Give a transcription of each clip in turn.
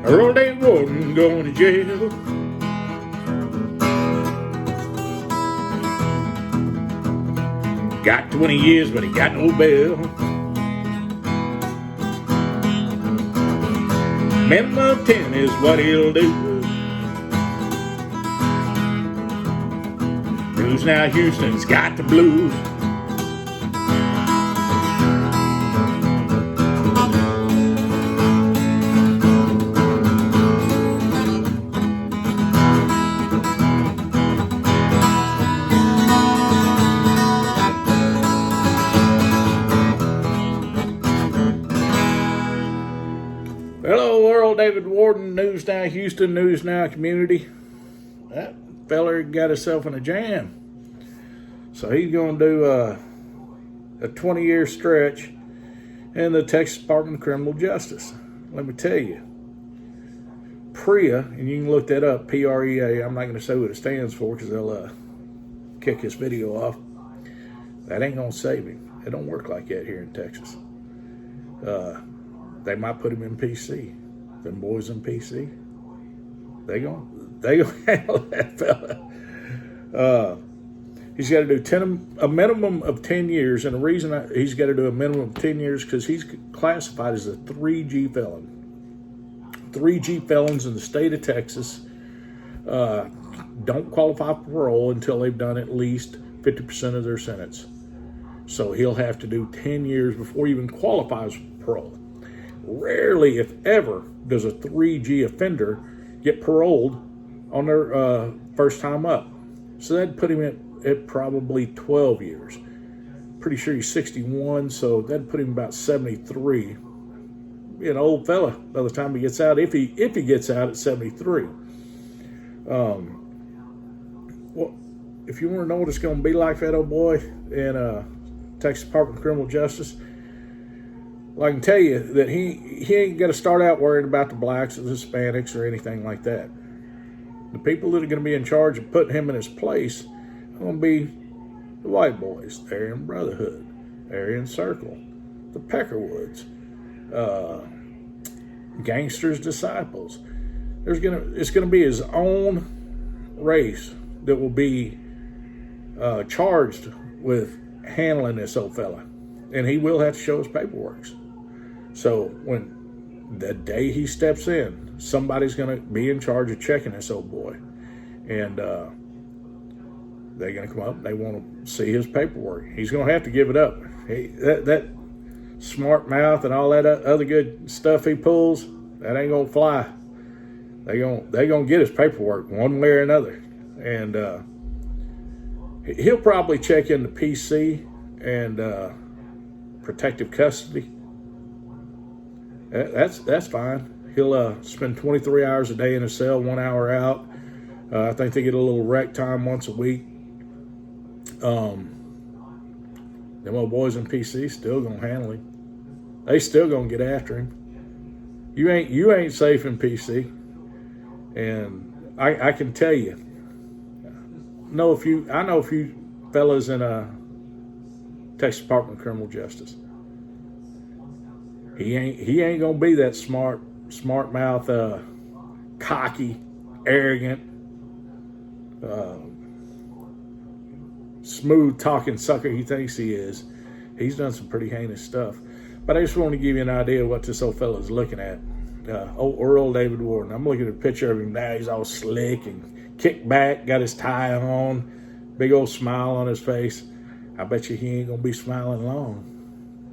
Earl David Worden going to jail. Got 20 years, but he got no bail. Minimum of 10 is what he'll do. News Now Houston's got the blues. Hello, Earl David Worden, News Now Houston, News Now Community. That feller got himself in a jam. So he's going to do a 20-year stretch in the Texas Department of Criminal Justice. Let me tell you, PREA, and you can look that up, P-R-E-A. I'm not going to say what it stands for because they'll kick this video off. That ain't going to save him. It don't work like that here in Texas. They might put him in PC. Them boys in PC, they gonna handle that fella. He's got to do a minimum of 10 years, and the reason he's got to do a minimum of 10 years because he's classified as a 3G felon. 3G felons in the state of Texas don't qualify for parole until they've done at least 50% of their sentence. So he'll have to do 10 years before he even qualifies for parole. Rarely, if ever, does a 3G offender get paroled on their first time up. So that'd put him at probably 12 years. Pretty sure he's 61, so that'd put him about 73. An old fella by the time he gets out, if he gets out at 73. Well, if you want to know what it's going to be like for that old boy in Texas Department of Criminal Justice, well, I can tell you that he ain't got to start out worrying about the blacks or the Hispanics or anything like that. The people that are going to be in charge of putting him in his place are going to be the white boys, the Aryan Brotherhood, Aryan Circle, the Peckerwoods, Gangsters' Disciples. It's going to be his own race that will be charged with handling this old fella, and he will have to show his paperwork. So when the day he steps in, somebody's going to be in charge of checking this old boy. And they're going to come up and they want to see his paperwork. He's going to have to give it up. That smart mouth and all that other good stuff he pulls, that ain't going to fly. They going to get his paperwork one way or another. And he'll probably check into PC and protective custody. That's fine. He'll spend 23 hours a day in a cell, 1 hour out. I think they get a little rec time once a week. Them old boys in PC still gonna handle him. They still gonna get after him. You ain't safe in PC. And I can tell you, I know a few fellas in Texas Department of Criminal Justice. He ain't gonna be that smart mouth, cocky, arrogant, smooth talking sucker he thinks he is. He's done some pretty heinous stuff. But I just want to give you an idea of what this old fella's looking at. Old Earl David Worden. I'm looking at a picture of him now. He's all slick and kicked back, got his tie on, big old smile on his face. I bet you he ain't gonna be smiling long.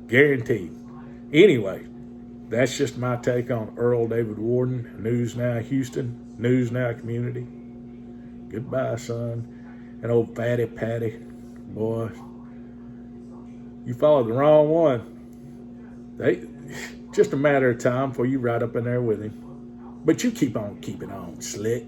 Guaranteed. Anyway, that's just my take on Earl David Worden, News Now Houston, News Now Community. Goodbye, son. And old Fatty Patty, boy, you followed the wrong one. Just a matter of time before you ride up in there with him. But you keep on keeping on, slick.